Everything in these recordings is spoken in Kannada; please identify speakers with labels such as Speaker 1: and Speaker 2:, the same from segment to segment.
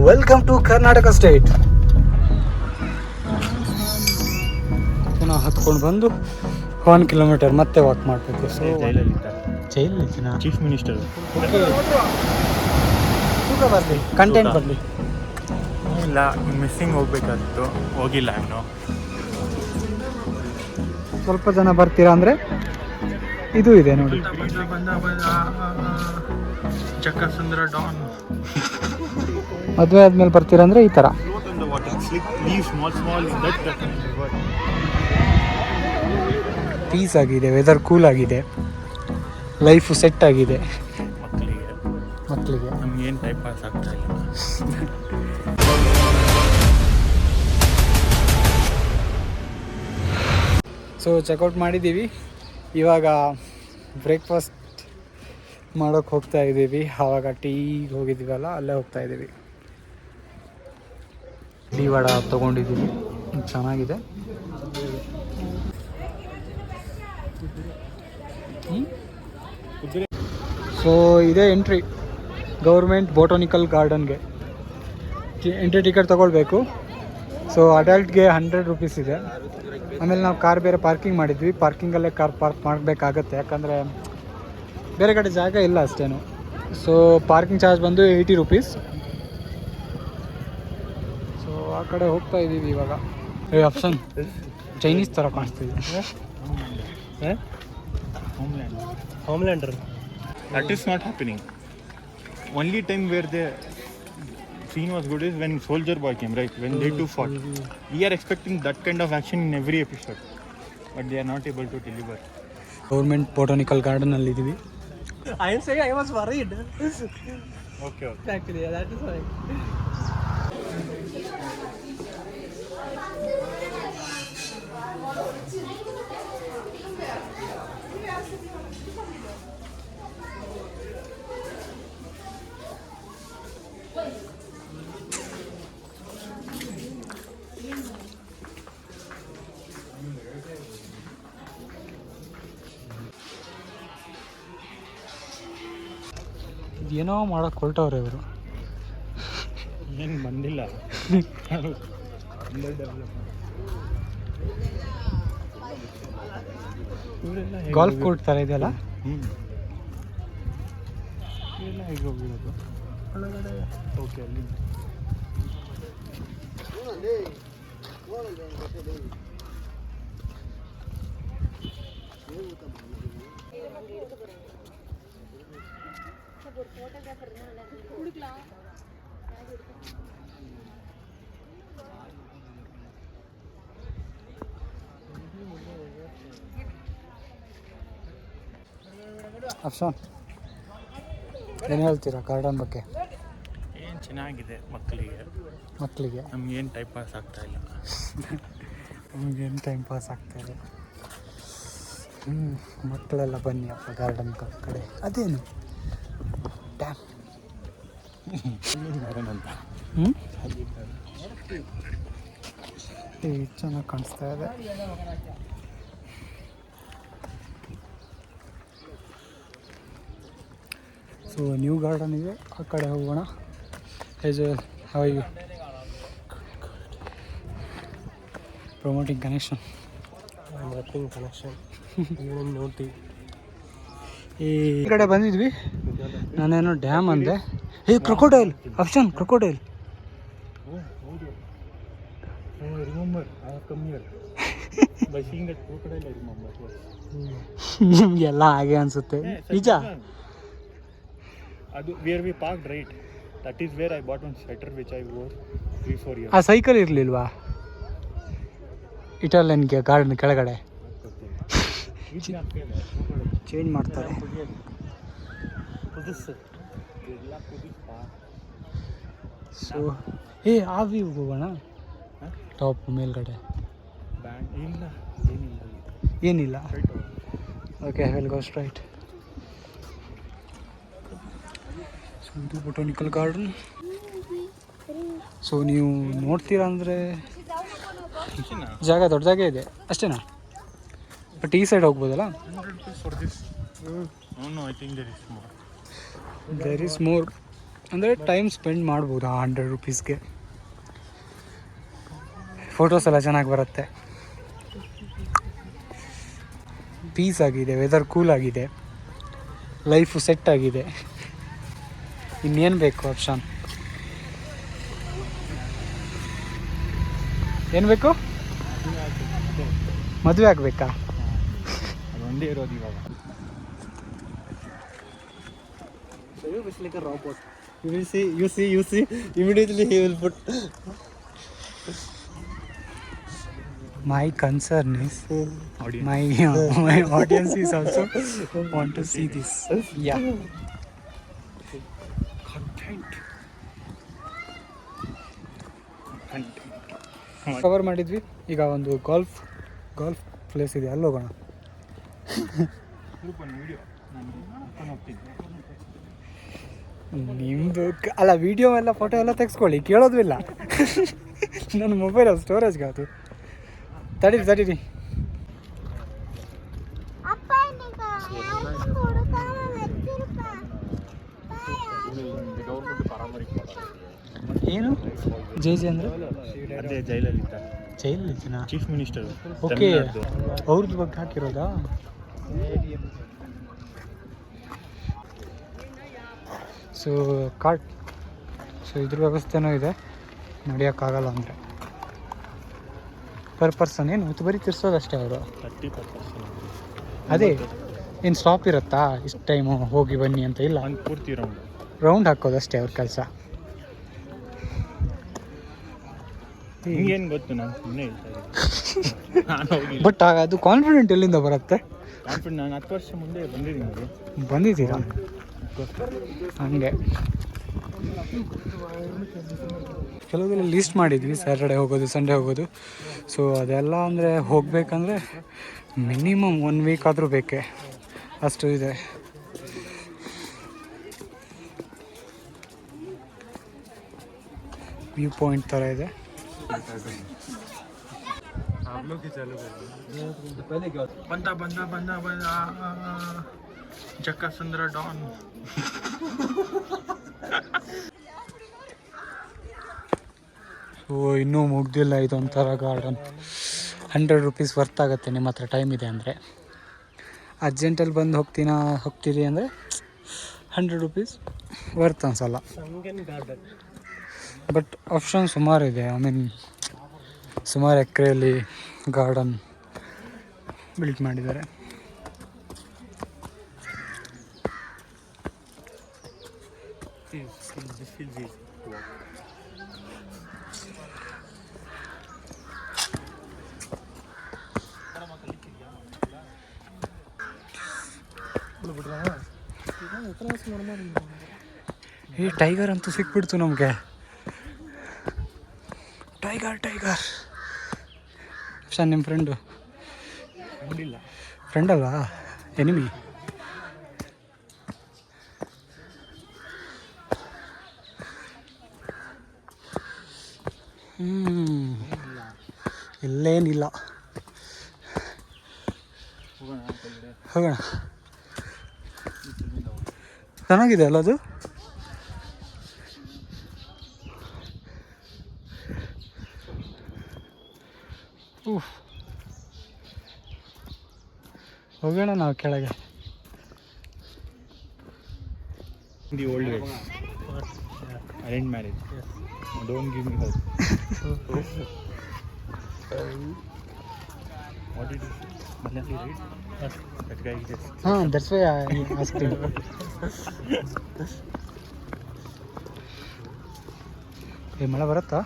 Speaker 1: Welcome to Karnataka state. ಪುನಃ ಹತ್ಕೊಂಡು ಬಂದು 1 ಕಿಲೋಮೀಟರ್ ಮತ್ತೆ ವಾಕ್ ಮಾಡಬೇಕು. ಸೊ ಜೈಲಲ್ಲಿ
Speaker 2: ಚೀಫ್ ಮಿನಿಸ್ಟರ್
Speaker 1: ತೂಕ ಬರಲಿ, ಕಂಟೆಂಟ್ ಬರಲಿ.
Speaker 2: ಇಲ್ಲ, ಮಿಸ್ಸಿಂಗ್ ಹೋಗ್ಬೇಕಾಗಿತ್ತು, ಹೋಗಿಲ್ಲ ಇನ್ನು.
Speaker 1: ಸ್ವಲ್ಪ ಜನ ಬರ್ತೀರಾ ಅಂದರೆ ಇದು ಇದೆ ನೋಡಿ.
Speaker 2: ಜಕ್ಕಸಂದ್ರ ಡಾನ್
Speaker 1: ಮದುವೆ ಆದ್ಮೇಲೆ ಬರ್ತೀರಾ ಅಂದರೆ ಈ ಥರ. ಪೀಸ್ ಆಗಿದೆ, ವೆದರ್ ಕೂಲ್ ಆಗಿದೆ, ಲೈಫು ಸೆಟ್ ಆಗಿದೆ. ಮಕ್ಕಳಿಗೆ
Speaker 2: ನಮ್ಗೇನು ಟೈಮ್ ಪಾಸ್ ಆಗ್ತಾ ಇಲ್ಲ.
Speaker 1: ಸೊ ಚೆಕ್ಔಟ್ ಮಾಡಿದ್ದೀವಿ. ಇವಾಗ ಬ್ರೇಕ್ಫಾಸ್ಟ್ ಮಾಡೋಕ್ಕೆ ಹೋಗ್ತಾ ಇದ್ದೀವಿ. ಆವಾಗ ಟೀಗೆ ಹೋಗಿದ್ದೀವಲ್ಲ, ಅಲ್ಲೇ ಹೋಗ್ತಾ ಇದ್ದೀವಿ. ಟೀ ವಡ ತೊಗೊಂಡಿದ್ದೀವಿ, ಚೆನ್ನಾಗಿದೆ. ಸೊ ಇದೇ ಎಂಟ್ರಿ ಗೌರ್ಮೆಂಟ್ ಬೊಟಾನಿಕಲ್ ಗಾರ್ಡನ್ಗೆ. ಎಂಟ್ರಿ ಟಿಕೆಟ್ ತೊಗೊಳ್ಬೇಕು. ಸೊ ಅಡಲ್ಟ್ಗೆ 100 ರೂಪೀಸ್ ಇದೆ. ಆಮೇಲೆ ನಾವು ಕಾರ್ ಬೇರೆ ಪಾರ್ಕಿಂಗ್ ಮಾಡಿದ್ವಿ. ಪಾರ್ಕಿಂಗಲ್ಲೇ ಕಾರ್ ಪಾರ್ಕ್ ಮಾಡಬೇಕಾಗತ್ತೆ, ಯಾಕಂದರೆ ಬೇರೆ ಕಡೆ ಜಾಗ ಇಲ್ಲ ಅಷ್ಟೇನು. ಸೊ ಪಾರ್ಕಿಂಗ್ ಚಾರ್ಜ್ ಬಂದು 80 ರೂಪೀಸ್. ಸೊ ಆ ಕಡೆ ಹೋಗ್ತಾ ಇದ್ದೀವಿ ಇವಾಗ. ಆಪ್ಷನ್ ಚೈನೀಸ್ ಥರ ಕಾಣಿಸ್ತಿದೆ.
Speaker 2: ಹೋಮ್ಲ್ಯಾಂಡರ್. That is not happening. Only time where the scene was good is when Soldier Boy came, right? When they two fought. We are expecting that kind of action in every episode, but they are not able to deliver.
Speaker 1: Government botanical ಗಾರ್ಡನಲ್ಲಿ ಇದ್ದೀವಿ.
Speaker 3: I am saying I was worried.
Speaker 2: Okay.
Speaker 3: Actually, yeah, that is why.
Speaker 1: ಏನೋ ಮಾಡೋಕ್ಕೆ ಹೊರಟವ್ರೆ ಇವರು.
Speaker 2: ಏನು ಬಂದಿಲ್ಲ.
Speaker 1: ಗಾಲ್ಫ್ ಕೋರ್ಟ್ ಥರ ಇದೆಯಲ್ಲ.
Speaker 2: ಇಲ್ಲ, ಈಗ ಹೋಗಿರೋದು ಒಳಗಡೆ. ಓಕೆ, ಅಲ್ಲಿ
Speaker 1: ಅಫ್ಶಾನ್, ಏನು ಹೇಳ್ತೀರಾ ಗಾರ್ಡನ್ ಬಗ್ಗೆ?
Speaker 2: ಏನು ಚೆನ್ನಾಗಿದೆ ಮಕ್ಕಳಿಗೆ. ನಮ್ಗೇನು ಟೈಮ್ ಪಾಸ್ ಆಗ್ತಾ ಇಲ್ಲ.
Speaker 1: ನಮಗೇನು ಟೈಮ್ ಪಾಸ್ ಆಗ್ತಾ ಇದೆ. ಮಕ್ಕಳೆಲ್ಲ ಬನ್ನಿ ಅಪ್ಪ ಗಾರ್ಡನ್ ಕಡೆ. ಅದೇನು ಡ್ಯಾಮ್
Speaker 2: ಅಂತ
Speaker 1: ಚೆನ್ನಾಗಿ ಕಾಣಿಸ್ತಾ ಇದೆ. ಸೊ ನ್ಯೂ ಗಾರ್ಡನ್ ಇದೆ, ಆ ಕಡೆ ಹೋಗೋಣ. How you promoting connection.
Speaker 3: ನೋಡಿ
Speaker 1: ಈ ಕಡೆ ಬಂದಿದ್ವಿ. ನಾನೇನೋ ಡ್ಯಾಮ್ ಅಂದೆ. Crocodile option, crocodile. ಎಲ್ಲ ಹಾಗೆ ಅನ್ಸುತ್ತೆ, ನಿಜ.
Speaker 2: ಅದು where we parked, right? That is where I bought one sweater which I wore 3-4 years.
Speaker 1: ಆ ಸೈಕಲ್ ಇರಲಿಲ್ವಾ ಇಟಾಲಿಯನ್ಗೆ ಗಾರ್ಡನ್ ಕೆಳಗಡೆ? ಚೇಂಜ್ ಮಾಡ್ತಾರೆ. ಸೊ ಆ ವ್ಯೂ ಹೋಗೋಣ, ಟಾಪ್ ಮೇಲ್ಗಡೆ. ಏನಿಲ್ಲ. Okay, will go straight. So ಇದು ಬೊಟಾನಿಕಲ್ ಗಾರ್ಡನ್. ಸೊ ನೀವು ನೋಡ್ತೀರಾ ಅಂದರೆ ಜಾಗ ದೊಡ್ಡ ಜಾಗ ಇದೆ ಅಷ್ಟೇನಾ? ಬಟ್ ಈ side ಹೋಗ್ಬೋದಲ್ಲ.
Speaker 2: 100 rupees for this? No, I think there is more.
Speaker 1: There is more. ಅಂದರೆ ಟೈಮ್ ಸ್ಪೆಂಡ್ ಮಾಡ್ಬೋದು ಆ 100 ರುಪೀಸ್ಗೆ. ಫೋಟೋಸ್ ಎಲ್ಲ ಚೆನ್ನಾಗಿ ಬರುತ್ತೆ. ಪೀಸ್ ಆಗಿದೆ, ವೆದರ್ ಕೂಲ್ ಆಗಿದೆ, ಲೈಫು ಸೆಟ್ ಆಗಿದೆ. ಇನ್ನೇನು ಬೇಕು ಆಪ್ಷನ್? ಏನು ಬೇಕು? ಮದುವೆ ಆಗಬೇಕಾ?
Speaker 2: ಅದೊಂದೇ ಇರೋದು ಇವಾಗ.
Speaker 3: So you wish like a robot. You see. Immediately he will put.
Speaker 1: My concern is
Speaker 2: Audience.
Speaker 1: my audience is also want to see this. Yeah. Cover ಮಾಡಿದ್ವಿ. ಈಗ ಒಂದು ಗಾಲ್ಫ್ ಪ್ಲೇಸ್ ಇದೆ, ಅಲ್ಲಿ ಹೋಗೋಣ.
Speaker 2: ವಿಡಿಯೋ ನಾನು ಹೋಗ್ತೀನಿ.
Speaker 1: ನಿಮ್ಮದು ಅಲ್ಲ, ವಿಡಿಯೋ ಎಲ್ಲ ಫೋಟೋ ಎಲ್ಲ ತೆಗೆಸ್ಕೊಳ್ಳಿ, ಕೇಳೋದು ಇಲ್ಲ. ನನ್ನ ಮೊಬೈಲ್ ಸ್ಟೋರೇಜ್ಗೆ ಅದು. ತಡೀರಿ ಏನು ಜೆ ಅಂದರೆ?
Speaker 2: ಅದೇ ಜೈಲಲ್ಲಿ
Speaker 1: ಇದ್ದೀನಾ?
Speaker 2: Chief minister.
Speaker 1: ಓಕೆ, ಅವ್ರದ್ದು ಬಗ್ಗೆ ಹಾಕಿರೋದಾ? ಸೊ ಇದ್ರ ವ್ಯವಸ್ಥೆನೂ ಇದೆ, ನಡೆಯೋಕ್ಕಾಗಲ್ಲ ಅಂದರೆ ಪರ್ ಪರ್ಸನ್. ಏನು ಮತ್ತು ಬರೀ ತಿರ್ಸೋದಷ್ಟೇ ಅವರು.
Speaker 2: 30%.
Speaker 1: ಅದೇ ಏನು ಸ್ಟಾಪ್ ಇರುತ್ತಾ ಇಷ್ಟು ಟೈಮು ಹೋಗಿ ಬನ್ನಿ ಅಂತ? ಇಲ್ಲ,
Speaker 2: ಒಂದು ಪೂರ್ತಿ
Speaker 1: ರೌಂಡ್ ಹಾಕೋದಷ್ಟೇ ಅವ್ರ ಕೆಲಸ.
Speaker 2: ನಿಂಗೇನು ಗೊತ್ತು, ನಾನು ಸುಮ್ಮನೆ ಹೇಳ್ತಾ ಇದ್ದೀನಿ. ನಾನು ಹೋಗಿಲ್ಲ.
Speaker 1: ಬಟ್ ಅದು ಕಾನ್ಫಿಡೆಂಟ್ ಎಲ್ಲಿಂದ ಬರುತ್ತೆ?
Speaker 2: ಕಾನ್ಫಿಡೆಂಟ್ ನಾನು 10 ವರ್ಷ ಮುಂದೆ ಬಂದಿದ್ದೀನಿ.
Speaker 1: ಬಂದಿದ್ದೀರಾ? ಹಂಗೆ ಕೆಲವೆಲ್ಲ ಲೀಸ್ಟ್ ಮಾಡಿದ್ವಿ, ಸ್ಯಾಟರ್ಡೆ ಹೋಗೋದು, ಸಂಡೇ ಹೋಗೋದು. ಸೊ ಅದೆಲ್ಲ ಅಂದರೆ ಹೋಗಬೇಕಂದ್ರೆ ಮಿನಿಮಮ್ 1 ವೀಕ್ ಆದರೂ ಬೇಕೇ, ಅಷ್ಟು ಇದೆ. ವ್ಯೂ ಪಾಯಿಂಟ್ ಥರ ಇದೆ.
Speaker 2: ಬಂದ ಜಕ್ಕಸಂದ್ರ ಡಾನ್.
Speaker 1: ಸೊ ಇನ್ನೂ ಮುಗ್ದಿಲ್ಲ, ಇದೊಂಥರ ಗಾರ್ಡನ್. 100 ರುಪೀಸ್ ವರ್ತ್ ಆಗುತ್ತೆ ನಿಮ್ಮ ಹತ್ರ ಟೈಮ್ ಇದೆ ಅಂದರೆ. ಅರ್ಜೆಂಟಲ್ಲಿ ಬಂದು ಹೋಗ್ತೀರಿ ಅಂದರೆ 100 ರುಪೀಸ್ ವರ್ತ್ ಅನ್ಸಲ್ಲ. ಬಟ್ ಆಪ್ಷನ್ ಸುಮಾರು ಇದೆ. ಐ ಮೀನ್ ಸುಮಾರು ಎಕರೆಯಲ್ಲಿ ಗಾರ್ಡನ್ ಬಿಲ್ಟ್ ಮಾಡಿದ್ದಾರೆ. ಈ ಟೈಗರ್ ಅಂತೂ ಸಿಕ್ಬಿಡ್ತು ನಮಗೆ. ಟೈಗರ್ ಶಾನ್, ನಿಮ್ಮ ಫ್ರೆಂಡ್ ಅಲ್ವಾ, ಎನಿಮಿ. ಇಲ್ಲೇನಿಲ್ಲ, ಹೋಗೋಣ. ಚೆನ್ನಾಗಿದೆ ಅಲ್ಲ ಅದು? ಹೋಗೋಣ ನಾವು ಕೆಳಗೆ.
Speaker 2: The old way. Arranged marriage. Yes. Don't give me hope. What did you say? Malayali, right? Yes. That guy just.
Speaker 1: That's why I asked him. ಮಳೆ ಬರುತ್ತಾ?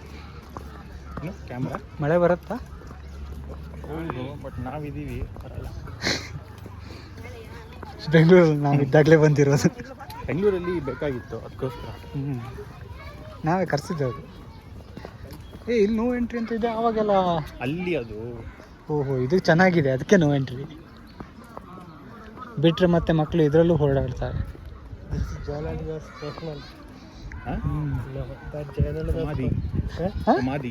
Speaker 2: ಕ್ಯಾಮ್ರಾ
Speaker 1: ಮಳೆ ಬರುತ್ತಾ?
Speaker 2: ಹೌದು, ಬಟ್ ನಾವಿದ್ದೀವಿ, ಬರಲ್ಲ.
Speaker 1: ಬೆಂಗಳೂರಲ್ಲಿ ನಾವಿದ್ದಾಗಲೇ ಬಂದಿರೋದು.
Speaker 2: ಬೆಂಗಳೂರಲ್ಲಿ ಬೇಕಾಗಿತ್ತು, ಅದಕ್ಕೋಸ್ಕರ.
Speaker 1: ನಾವೇ ಕರೆಸಿದ್ದೆವು. ಇಲ್ಲಿ ನೋ ಎಂಟ್ರಿ ಅಂತ ಇದೆ ಅವಾಗೆಲ್ಲ.
Speaker 2: ಅಲ್ಲಿ ಅದು.
Speaker 1: ಓಹೋ, ಇದು ಚೆನ್ನಾಗಿದೆ, ಅದಕ್ಕೆ ನೋ ಎಂಟ್ರಿ. ಬಿಟ್ಟರೆ ಮತ್ತೆ ಮಕ್ಕಳು ಇದರಲ್ಲೂ ಹೊರಡಾಡ್ತಾರೆ.
Speaker 2: ಸಮಾಧಿ.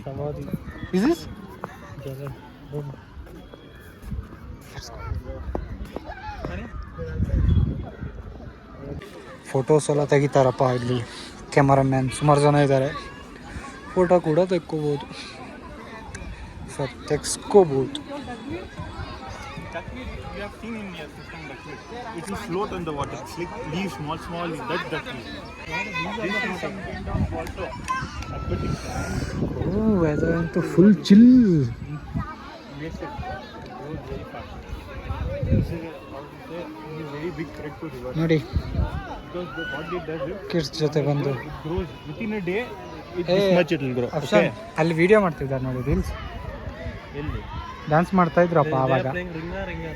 Speaker 1: Is this? ಫೋಟೋಸ್ ಎಲ್ಲ ತೆಗಿತಾರಪ್ಪ ಇಲ್ಲಿ. ಕ್ಯಾಮರಾಮ್ಯಾನ್ ಸುಮಾರು ಜನ ಇದ್ದಾರೆ. ಫೋಟೋ ಕೂಡ ತೆಕ್ಕೋಬೋದು, sir ತೆಗ್ಸ್ಕೋಬೋದು.
Speaker 2: That means we have seen in your system that it will float on the water. It's like leaves, small, that means. This is some kind of water. Aquatic.
Speaker 1: ಓ ಅದಂತೂ full chill.
Speaker 2: Makes it grow very fast. This is very big threat to river.
Speaker 1: ನೋಡಿ
Speaker 2: Because what it does is
Speaker 1: kids ಜೊತೆ ಬಂದು
Speaker 2: it grows within a day. This much it will grow.
Speaker 1: ಅಫ್ಶಾನ್ ಅಲ್ಲಿ ವಿಡಿಯೋ ಮಾಡ್ತಿದ್ದಾರೆ ನೋಡಿ, ರೀಲ್ಸ್
Speaker 2: Really?
Speaker 1: ಡ್ಯಾನ್ಸ್ ಮಾಡ್ತಾ ಇದ್ರಪ್ಪ ಆವಾಗ.
Speaker 3: Ringer.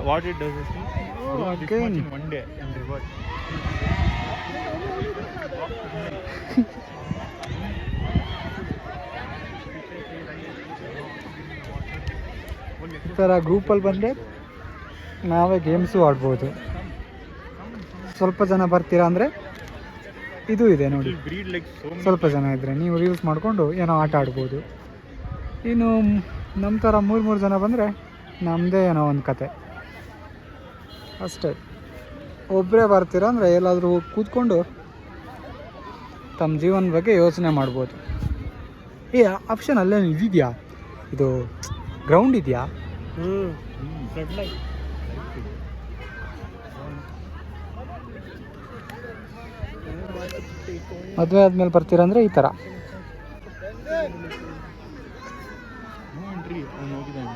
Speaker 2: What it does is grows this much in one day in river.
Speaker 1: ಈ ಥರ ಗ್ರೂಪಲ್ಲಿ ಬಂದರೆ ನಾವೇ ಗೇಮ್ಸು ಆಡ್ಬೋದು. ಸ್ವಲ್ಪ ಜನ ಬರ್ತೀರಾ ಅಂದರೆ ಇದು ಇದೆ ನೋಡಿ,
Speaker 2: It will breed like so many.
Speaker 1: ಸ್ವಲ್ಪ ಜನ ಇದ್ದರೆ ನೀವು ರೀಲ್ಸ್ ಮಾಡಿಕೊಂಡು ಏನೋ ಆಟ ಆಡ್ಬೋದು. ಇನ್ನು ನಮ್ಮ ಥರ 3 ಜನ ಬಂದರೆ ನಮ್ಮದೇ ಏನೋ ಒಂದು ಕತೆ ಅಷ್ಟೇ. ಒಬ್ಬರೇ ಬರ್ತೀರ ಅಂದರೆ ಎಲ್ಲಾದರೂ ಕೂತ್ಕೊಂಡು ತಮ್ಮ ಜೀವನ ಬಗ್ಗೆ ಯೋಚನೆ ಮಾಡ್ಬೋದು. ಆಪ್ಷನ್ ಅಲ್ಲೇ ಇದೆಯಾ, ಇದು ಗ್ರೌಂಡ್ ಇದೆಯಾ?
Speaker 3: Flood light.
Speaker 1: ಮದುವೆ ಆದಮೇಲೆ ಬರ್ತೀರ ಅಂದರೆ ಈ ಥರ.
Speaker 2: No entry. ಅವ್ನು ಹೋಗಿದ್ದಾನೆ.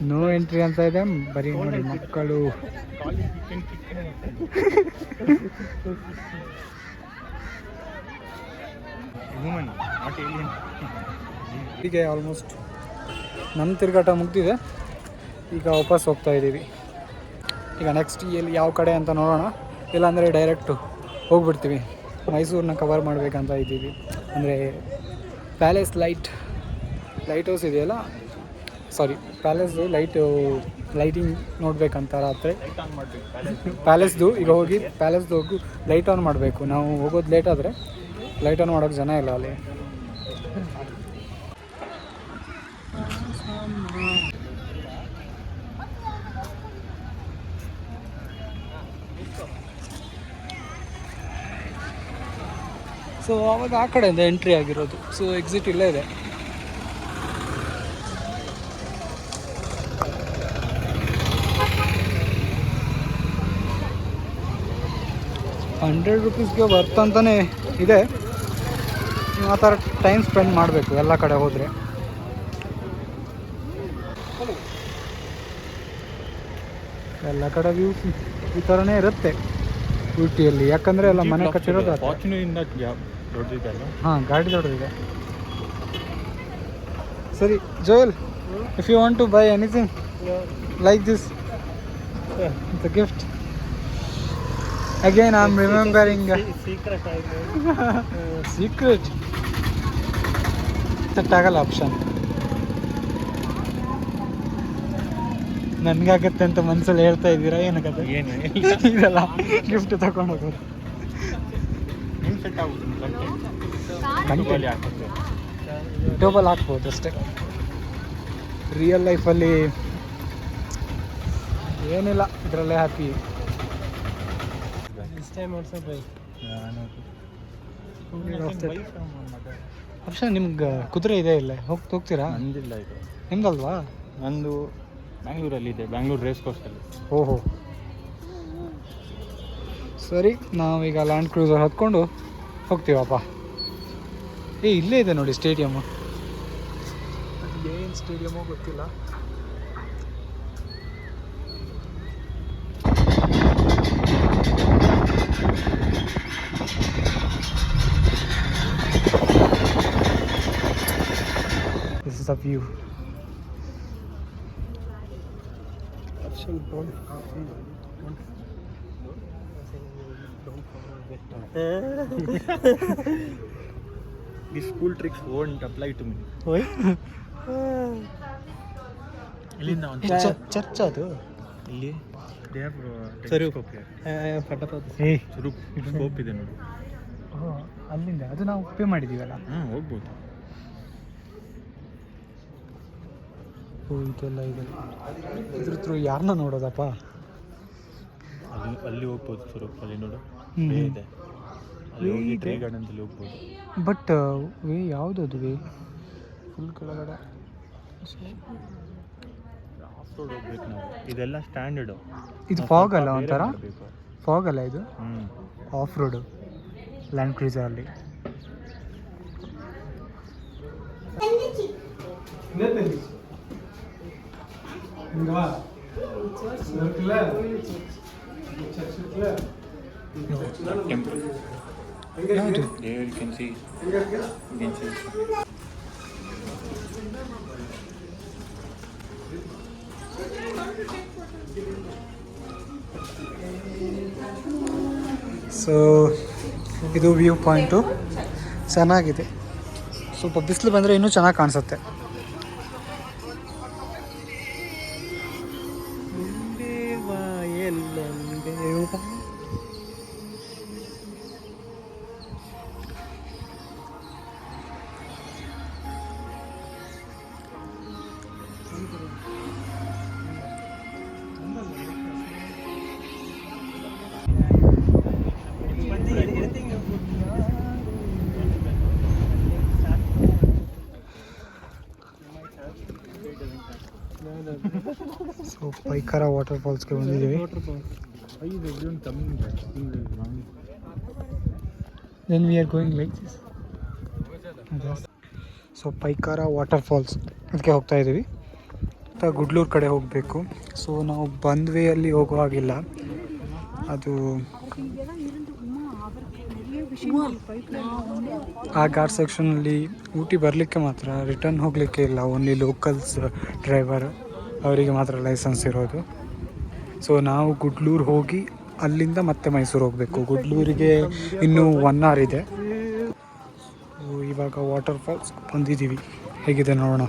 Speaker 1: ನೋ ಎಂಟ್ರಿ ಅಂತ ಇದೆ, ಬರೀ ನೋಡಿ ಮಕ್ಕಳು.
Speaker 2: Human, not alien.
Speaker 1: ಹೀಗೆ ಆಲ್ಮೋಸ್ಟ್ ನಮ್ಮ ತಿರುಗಾಟ ಮುಗ್ದಿದೆ. ಈಗ ವಾಪಸ್ ಹೋಗ್ತಾ ಇದ್ದೀವಿ. ಈಗ ನೆಕ್ಸ್ಟ್ ಎಲ್ಲಿ ಯಾವ ಕಡೆ ಅಂತ ನೋಡೋಣ, ಇಲ್ಲಾಂದರೆ ಡೈರೆಕ್ಟು ಹೋಗ್ಬಿಡ್ತೀವಿ. ಮೈಸೂರನ್ನ ಕವರ್ ಮಾಡಬೇಕಂತ ಇದ್ದೀವಿ. ಅಂದರೆ ಪ್ಯಾಲೇಸ್ ಲೈಟ್ ಹೌಸ್ ಇದೆಯಲ್ಲ, ಸಾರಿ ಪ್ಯಾಲೇಸ್ದು ಲೈಟಿಂಗ್ ನೋಡಬೇಕಂತ ರಾತ್ರಿ. ಪ್ಯಾಲೇಸ್ದು ಈಗ ಹೋಗಿ ಲೈಟ್ ಆನ್ ಮಾಡಬೇಕು. ನಾವು ಹೋಗೋದು ಲೇಟ್ ಆದರೆ ಲೈಟ್ ಆನ್ ಮಾಡೋಕ್ಕೆ ಜನ ಇಲ್ಲ ಅಲ್ಲಿ. ಸೊ ಆವಾಗ ಆ ಕಡೆಯಿಂದ ಎಂಟ್ರಿ ಆಗಿರೋದು. ಸೊ ಎಕ್ಸಿಟ್ ಇಲ್ಲೇ ಇದೆ. ₹100 ವರ್ತ್ ಅಂತಲೇ ಇದೆ. ನೀವು ಆ ಥರ ಟೈಮ್ ಸ್ಪೆಂಡ್ ಮಾಡಬೇಕು ಎಲ್ಲ ಕಡೆ ಹೋದರೆ. ಎಲ್ಲ ಕಡೆ ವ್ಯೂಸ್ ಈ ಥರನೇ ಇರುತ್ತೆ ಊಟಿಯಲ್ಲಿ, ಯಾಕಂದರೆ ಎಲ್ಲ ಮನೆ ಕಟ್ಟಿರೋದು.
Speaker 2: ಫಾರ್ಚುನೇಟ್ನಿಂದ ದೊಡ್ಡದಿದೆಲ್ಲ.
Speaker 1: ಹಾಂ, ಗಾಡಿ ದೊಡ್ಡದಿದೆ. ಸರಿ Joel, if you want to buy anything like this, it's a gift. Again I am remembering
Speaker 3: Secret.
Speaker 1: Secret set ಆಗಲ್ಲ ಆಪ್ಷನ್. ನನಗಾಗತ್ತೆ ಅಂತ ಮನಸ್ಸಲ್ಲಿ ಹೇಳ್ತಾ ಇದ್ದೀರಾ, ಏನಕ್ಕತ್ತೆ?
Speaker 2: ಏನು
Speaker 1: ಇದೆಲ್ಲ ಗಿಫ್ಟ್ ತಗೊಂಡು ಹೋಗೋದು.
Speaker 2: ನಿಮ್ಮ ಸೆಟ್ ಆಗುತ್ತೆ
Speaker 1: ಕಂಟೆಂಟ್
Speaker 2: ಹಾಕುತ್ತೆ.
Speaker 1: ಡಬಲ್ ಹಾಕ್ಬೋದು ಅಷ್ಟೇ. ರಿಯಲ್ ಲೈಫಲ್ಲಿ ಏನಿಲ್ಲ, ಇದರಲ್ಲೇ happy.
Speaker 3: This time also buy.
Speaker 1: Option ನಿಮ್ಗೆ ಕುದುರೆ ಇದೆ ಇಲ್ಲ, ಹೋಗ್ತೀರಾ?
Speaker 2: ನಂದಿಲ್ಲ ಇದು.
Speaker 1: ನಿಮ್ದಲ್ವಾ?
Speaker 2: ನಂದು ಬ್ಯಾಂಗ್ಳೂರಲ್ಲಿದೆ, ಬ್ಯಾಂಗ್ಳೂರು ರೇಸ್ ಕೋರ್ಸಲ್ಲಿ.
Speaker 1: ಓಹೋ ಸರಿ, ನಾವೀಗ ಲ್ಯಾಂಡ್ ಕ್ರೂಸರ್ ಹತ್ಕೊಂಡು ಹೋಗ್ತೀವಪ್ಪ. ಇಲ್ಲೇ ಇದೆ ನೋಡಿ ಸ್ಟೇಡಿಯಮ್ಮು. ಏನು ಸ್ಟೇಡಿಯಮ್ಮು ಗೊತ್ತಿಲ್ಲ. This is the view.
Speaker 2: These school tricks won't apply to me. ಇಲ್ಲಿಂದ ಒಂದು
Speaker 1: ಚರ್ಚ್ ಅದು
Speaker 2: ಇಲ್ಲಿ they have
Speaker 3: Telescope
Speaker 2: here. Scope ಇದೆ ನೋಡಿ.
Speaker 1: ಅಲ್ಲಿಂದ ಅದು ನಾವು ಪೇ ಮಾಡಿದ್ದೀವಲ್ಲ.
Speaker 2: ಹೋಗ್ಬೋದು.
Speaker 1: ಇದೆಲ್ಲ ಇದೆ. ಇದ್ರ ಥ್ರೂ ಯಾರನ್ನ ನೋಡೋದಪ್ಪ?
Speaker 2: ಅಲ್ಲಿ ಹೋಗ್ಬೋದು ಸ್ವರೂಪ್, ಅಲ್ಲಿ ನೋಡು
Speaker 1: ಹ್ಮ್.
Speaker 2: ವೇ ಇದೆ, ಅಲ್ಲಿ
Speaker 1: ವೇ
Speaker 2: ಹೋಗಿ
Speaker 1: ಇದೆ.
Speaker 2: ಟ್ರೀ ಗಾರ್ಡನ್ಸಲ್ಲಿ ಹೋಗ್ಬೋದು.
Speaker 1: ಬಟ್ ವೇ ಯಾವುದದು ವೇ ಫುಲ್ ಕೆಳಗಡೆ.
Speaker 2: ಆಫ್ ರೋಡ್ ಹೋಗ್ಬೇಕು ನಾವು, ಇದೆಲ್ಲ ಸ್ಟ್ಯಾಂಡರ್ಡು.
Speaker 1: ಇದು ಫಾಗ್ ಅಲ್ಲ ಒಂಥರ, ಫಾಗ್ ಅಲ್ಲ ಇದು
Speaker 2: ಹ್ಞೂ
Speaker 1: ಆಫ್ ರೋಡು ಲ್ಯಾಂಡ್ ಕ್ರೂಸರಲ್ಲಿ.
Speaker 2: ಟೆಂಪಲ್
Speaker 1: ಯಾವುದು?
Speaker 2: There you can see
Speaker 1: so ಇದು ವ್ಯೂ ಪಾಯಿಂಟು ಚೆನ್ನಾಗಿದೆ. ಸ್ವಲ್ಪ ಬಿಸಿಲು ಬಂದರೆ ಇನ್ನೂ ಚೆನ್ನಾಗಿ ಕಾಣಿಸುತ್ತೆ. ಸೊ ಪೈಕಾರ ವಾಟರ್ ಫಾಲ್ಸ್ಗೆ ಬಂದಿದ್ದೀವಿ. Then we are going like this. So Pykara water falls ಅದಕ್ಕೆ ಹೋಗ್ತಾ ಇದ್ದೀವಿ. ಮತ್ತು ಗುಡ್ಲೂರು ಕಡೆ ಹೋಗಬೇಕು. ಸೊ ನಾವು ಬಂದ್ ವೇಯಲ್ಲಿ ಹೋಗುವಾಗಿಲ್ಲ, ಅದು ಆ ಘಾಟ್ ಸೆಕ್ಷನಲ್ಲಿ ಊಟಿ ಬರಲಿಕ್ಕೆ ಮಾತ್ರ, ರಿಟರ್ನ್ ಹೋಗಲಿಕ್ಕೆ ಇಲ್ಲ. ಓನ್ಲಿ ಲೋಕಲ್ಸ್ ಡ್ರೈವರ್ ಅವರಿಗೆ ಮಾತ್ರ ಲೈಸೆನ್ಸ್ ಇರೋದು. ಸೊ ನಾವು ಗುಡ್ಲೂರು ಹೋಗಿ ಅಲ್ಲಿಂದ ಮತ್ತೆ ಮೈಸೂರು ಹೋಗಬೇಕು. ಗುಡ್ಲೂರಿಗೆ ಇನ್ನೂ 1 hour ಇದೆ. ಸೊ ಇವಾಗ ವಾಟರ್ ಫಾಲ್ಸ್ ಬಂದಿದ್ದೀವಿ, ಹೇಗಿದೆ ನೋಡೋಣ.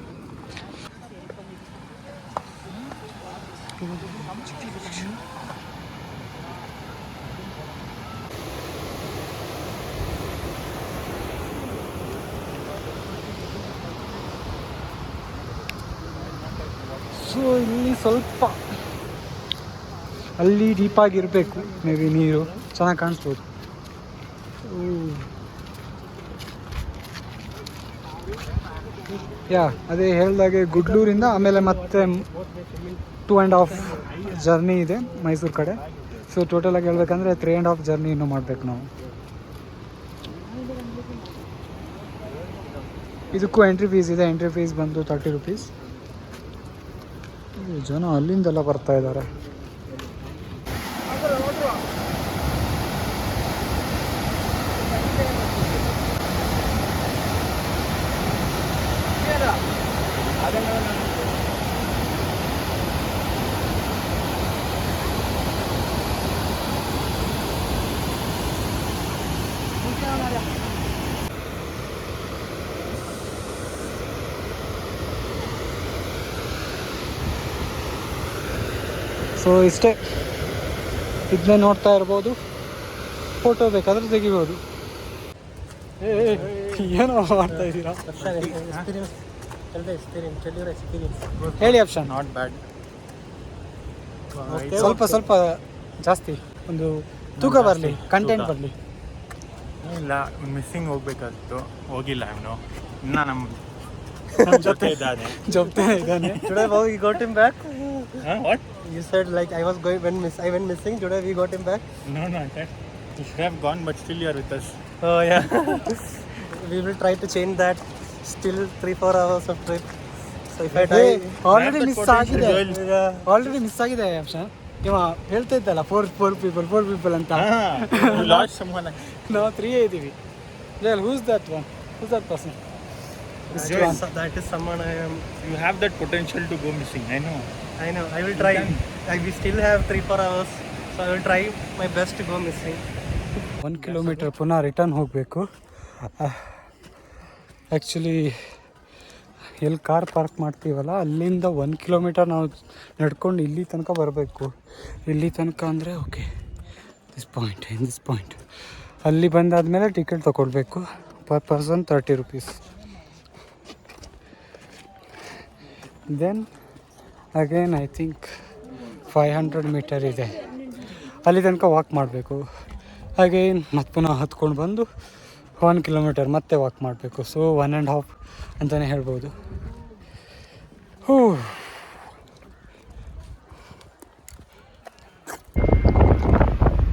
Speaker 1: ಸೊ ಇಲ್ಲಿ ಸ್ವಲ್ಪ ಅಲ್ಲಿ ಡೀಪಾಗಿರಬೇಕು, ಮೇ ಬಿ ನೀರು ಚೆನ್ನಾಗಿ ಕಾಣಿಸ್ಬೋದು. ಯಾ ಅದೇ ಹೇಳ್ದಾಗೆ ಗುಡ್ಲೂರಿಂದ ಆಮೇಲೆ ಮತ್ತೆ 2.5 ಜರ್ನಿ ಇದೆ ಮೈಸೂರು ಕಡೆ. ಸೊ ಟೋಟಲಾಗಿ ಹೇಳ್ಬೇಕಂದ್ರೆ 3.5 ಜರ್ನಿ ಇನ್ನೂ ಮಾಡಬೇಕು ನಾವು. ಇದಕ್ಕೂ ಎಂಟ್ರಿ ಫೀಸ್ ಇದೆ. ಎಂಟ್ರಿ ಫೀಸ್ ಬಂದು 30 rupees. ಜನ ಅಲ್ಲಿಂದೆಲ್ಲ ಬರ್ತಾ ಇದ್ದಾರೆ. ಸೊ ಇಷ್ಟೇ, ಇದನ್ನೇ ನೋಡ್ತಾ ಇರ್ಬೋದು. ಫೋಟೋ ಬೇಕಾದ್ರೆ ತೆಗಿಬೋದು. ಏನೋ ಮಾಡ್ತಾ ಇದ್ದೀರಾ? ಹೇಳಿ ಆಪ್ಷನ್.
Speaker 2: Not bad.
Speaker 1: ಸ್ವಲ್ಪ ಸ್ವಲ್ಪ ಜಾಸ್ತಿ, ಒಂದು ತೂಕ ಬರಲಿ, ಕಂಟೆಂಟ್ ಬರಲಿ.
Speaker 2: ಇಲ್ಲ, ಮಿಸ್ಸಿಂಗ್ ಹೋಗ್ಬೇಕಾಗಿತ್ತು, ಹೋಗಿಲ್ಲ ಅವನು. ಇನ್ನು ನಮ್ಮ ಜೊತೆ ಇದ್ದಾನೆ.
Speaker 3: Today we got him back.
Speaker 2: What?
Speaker 3: You said like I went missing. Today we got him back.
Speaker 2: No, you should have gone, but still you are with us.
Speaker 3: Oh yeah. We will try to change that. Still 3-4 hours of trip. So if I die,
Speaker 1: already miss ಆಗಿದೆ,
Speaker 3: yeah.
Speaker 1: ಆಲ್ರೆಡಿ ಮಿಸ್ ಆಗಿದೆ ಆಪ್ಷನ್. ಇವ ಹೇಳ್ತಾ ಇದ್ದಲ್ಲ ಫೋರ್ ಪೀಪಲ್ ಅಂತ.
Speaker 2: You lost someone.
Speaker 1: ನಾವು 3 ಇದ್ದೀವಿ. Who's that one? Who's that person?
Speaker 3: That is someone I am.
Speaker 2: You have that potential to go missing. I know.
Speaker 3: I will try. We still have 3-4 hours. So I will try my best to go missing.
Speaker 1: 1 kilometer ಪುನಃ ರಿಟರ್ನ್ ಹೋಗಬೇಕು. ಆ್ಯಕ್ಚುಲಿ ಎಲ್ಲಿ ಕಾರ್ ಪಾರ್ಕ್ ಮಾಡ್ತೀವಲ್ಲ ಅಲ್ಲಿಂದ 1 kilometer ನಾವು ನಡ್ಕೊಂಡು ಇಲ್ಲಿ ತನಕ ಬರಬೇಕು. ಇಲ್ಲಿ ತನಕ ಅಂದರೆ ಓಕೆ, ದಿಸ್ ಪಾಯಿಂಟ್ ಅಲ್ಲಿ ಬಂದಾದಮೇಲೆ ಟಿಕೆಟ್ ತೊಗೊಳ್ಬೇಕು. Per person 30 rupees. Then again I think 500 meter ಇದೆ. ಅಲ್ಲಿ ತನಕ ವಾಕ್ ಮಾಡಬೇಕು. ಹಾಗೆ ಮತ್ತೆ ಪುನಃ ಹತ್ಕೊಂಡು ಬಂದು 1 ಕಿಲೋಮೀಟರ್ ಮತ್ತೆ ವಾಕ್ ಮಾಡಬೇಕು. ಸೊ 1.5 ಅಂತಲೇ ಹೇಳ್ಬೋದು.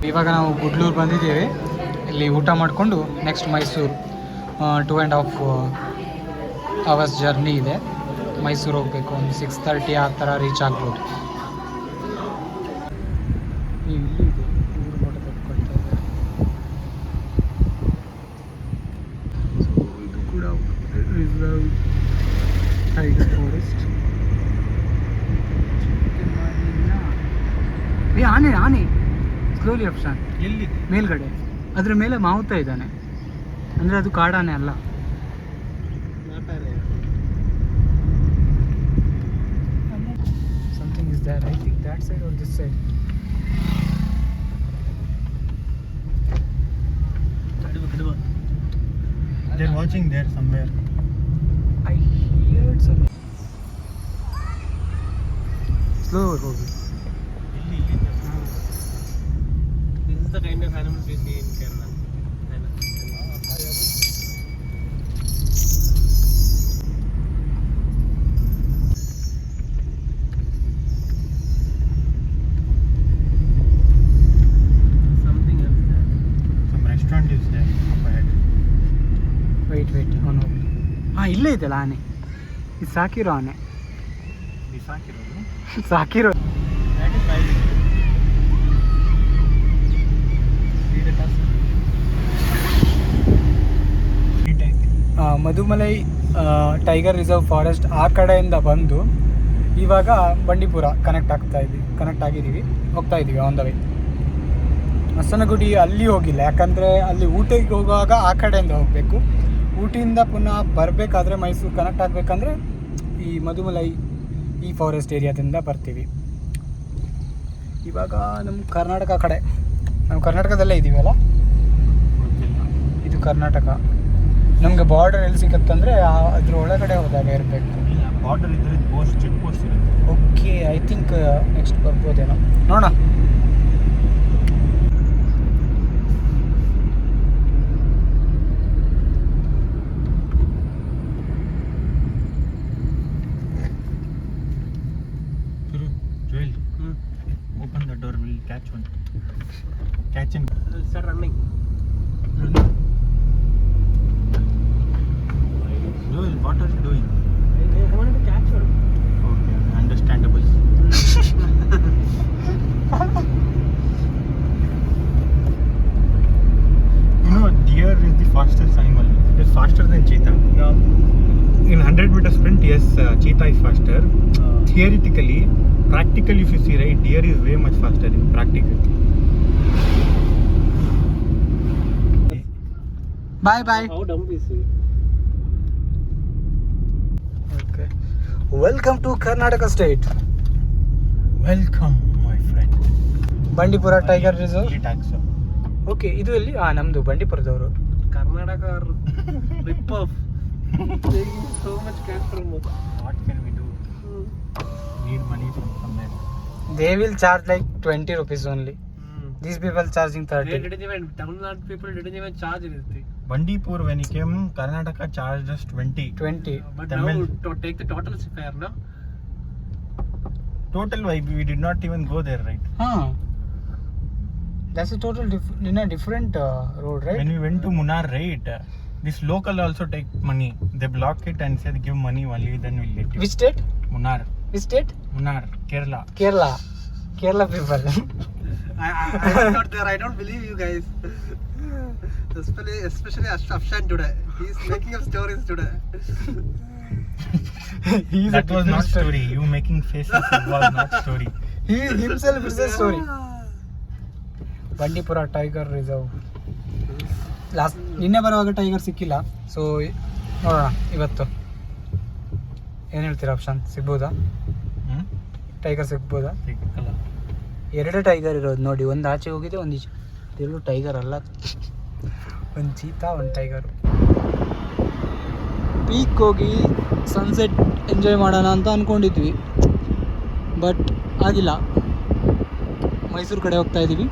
Speaker 1: ಇವಾಗ ನಾವು ಗುಡ್ಲೂರು ಬಂದಿದ್ದೇವೆ. ಇಲ್ಲಿ ಊಟ ಮಾಡಿಕೊಂಡು ನೆಕ್ಸ್ಟ್ ಮೈಸೂರು 2.5 ಅವರ್ಸ್ ಜರ್ನಿ ಇದೆ. ಮೈಸೂರು ಹೋಗಬೇಕು. ಒಂದು 6:30 ಆ ಥರ ರೀಚ್ ಆಗ್ಬೋದು. ಇಲ್ಲಿ ಇದೆ ಊರು ಫೋಟೋ ತೆಗೆದುಕೊಳ್ತಾ ಇದ್ದಾರೆ. ಸೊ ಇದು ಕೂಡ ರಿಸರ್ವ್ ಟೈಗರ್ ಫಾರೆಸ್ಟ್. ಆನೆ ಆನೆ ಸ್ಲೋಲಿ ಆಪ್ಷನ್
Speaker 2: ಎಲ್ಲಿದೆ?
Speaker 1: ಮೇಲ್ಗಡೆ ಅದ್ರ ಮೇಲೆ ಮಾವುತ ಇದ್ದಾನೆ. ಅಂದರೆ ಅದು ಕಾಡಾನೆ ಅಲ್ಲ. Something is there. I think that side or this side.
Speaker 2: They're watching there somewhere.
Speaker 1: I heard something. Slow ಹೋಗಿ.
Speaker 3: This is the kind of animals we see in Kerala. Something else there.
Speaker 2: Some restaurant is there up ahead.
Speaker 1: Wait ಅವನು ಇಲ್ಲೇ ಇದೆಯಲ್ಲ ಆನೆ. ಇದು ಸಾಕಿರೋ ಆನೆ.
Speaker 2: ಬಿಸಾಕಿರೋದು.
Speaker 1: ಸಾಕಿರೋ
Speaker 2: That is nice.
Speaker 1: Mudumalai tiger reserve forest ಆ ಕಡೆಯಿಂದ ಬಂದು ಇವಾಗ ಬಂಡೀಪುರ ಕನೆಕ್ಟ್ ಆಗಿದ್ದೀವಿ. ಹೋಗ್ತಾ ಇದ್ದೀವಿ ಆನ್ ದ ವೇ. ಮಸನಗುಡಿ ಅಲ್ಲಿ ಹೋಗಿಲ್ಲ, ಯಾಕಂದರೆ ಅಲ್ಲಿ ಊಟಿಗೆ ಹೋಗುವಾಗ ಆ ಕಡೆಯಿಂದ ಹೋಗಬೇಕು. ಊಟಿಯಿಂದ ಪುನಃ ಬರಬೇಕಾದ್ರೆ ಮೈಸೂರು ಕನೆಕ್ಟ್ ಆಗಬೇಕಂದ್ರೆ ಈ ಮಧುಮಲೈ ಈ ಫಾರೆಸ್ಟ್ ಏರಿಯಾದಿಂದ ಬರ್ತೀವಿ. ಇವಾಗ ನಮ್ಮ ಕರ್ನಾಟಕ ಕಡೆ, ನಾವು ಕರ್ನಾಟಕದಲ್ಲೇ ಇದ್ದೀವಲ್ಲ. ಇದು ಕರ್ನಾಟಕ. ನಮಗೆ ಬಾರ್ಡರ್ ಎಲ್ಲಿ ಸಿಗುತ್ತಂದರೆ ಅದ್ರ ಒಳಗಡೆ ಹೋದಾಗ ಇರಬೇಕು.
Speaker 2: ಬಾರ್ಡರ್ ಇದ್ದರೆ ಚೆಕ್ ಪೋಸ್ಟ್ ಇರುತ್ತೆ.
Speaker 1: ಓಕೆ, ಐ ಥಿಂಕ್ ನೆಕ್ಸ್ಟ್ ಬರ್ಬೋದೇನೋ ನೋಡೋಣ.
Speaker 2: Joel, open the door. We'll catch one. Catch and
Speaker 3: Start running.
Speaker 2: Joel, what are you doing?
Speaker 3: I wanted to catch one.
Speaker 2: Okay, understandable. You know, deer is the fastest animal. It's faster than cheetah.
Speaker 3: No.
Speaker 2: In 100-meter sprint, yes, cheetah is faster. Theoretically, practically, if you see, right, deer is way much faster in practical.
Speaker 1: Bye bye.
Speaker 3: How dumb is he?
Speaker 1: Okay, welcome to Karnataka state.
Speaker 2: Welcome, my friend.
Speaker 1: Bandipur tiger reserve.
Speaker 2: Taxo.
Speaker 1: Okay, ಇದು ಎಲ್ಲಿ? ನಮ್ಮದು ಬಂಡೀಪುರದವರು.
Speaker 3: Karnataka rip off. Taking so much cash from us.
Speaker 2: What can we do? Need money from somewhere.
Speaker 1: They will charge like 20 rupees only. These people charging 30.
Speaker 3: They didn't even, Tamil Nadu people didn't even charge anything.
Speaker 2: Bandipur, when he came, Karnataka charged us 20.
Speaker 1: 20.
Speaker 3: But
Speaker 2: Tamil.
Speaker 3: now to take the total fare, no?
Speaker 2: Total vibe, we did not even go there, right?
Speaker 1: That's a total different road, right?
Speaker 2: When we went to Munnar, right? This local also take money. They block it and say they give money only, then we'll let you.
Speaker 1: Which state?
Speaker 2: Munnar.
Speaker 1: Which state?
Speaker 2: Munnar, Kerala.
Speaker 1: Kerala people.
Speaker 3: I'm not there. I don't believe you guys. Especially Afshan today. He's making up stories today.
Speaker 2: That was not story. You making faces was not story.
Speaker 1: He himself is a story. Bandipur tiger reserve. ನಿನ್ನೆ ಬರುವಾಗ ಟೈಗರ್ ಸಿಕ್ಕಿಲ್ಲ. ಸೊ ನೋಡೋಣ ಇವತ್ತು ಏನು ಹೇಳ್ತೀರಾ ಆಪ್ಷನ್, ಸಿಗ್ಬೋದಾ? ಟೈಗರ್ ಸಿಗ್ಬೋದಾ?
Speaker 2: ಸಿಕ್ಕಲ್ಲ.
Speaker 1: 2 ಟೈಗರ್ ಇರೋದು ನೋಡಿ, ಒಂದು ಆಚೆ ಹೋಗಿದೆ, ಒಂದು ಈಚೆ. ಎರಡು ಟೈಗರ್ ಅಲ್ಲ, ಒಂದು ಚೀತಾ, ಒಂದು ಟೈಗರು. ಪೀಕ್ ಹೋಗಿ ಸನ್ಸೆಟ್ ಎಂಜಾಯ್ ಮಾಡೋಣ ಅಂತ ಅಂದ್ಕೊಂಡಿದ್ವಿ, ಬಟ್ ಆಗಿಲ್ಲ. ಮೈಸೂರು ಕಡೆ ಹೋಗ್ತಾ ಇದ್ದೀವಿ.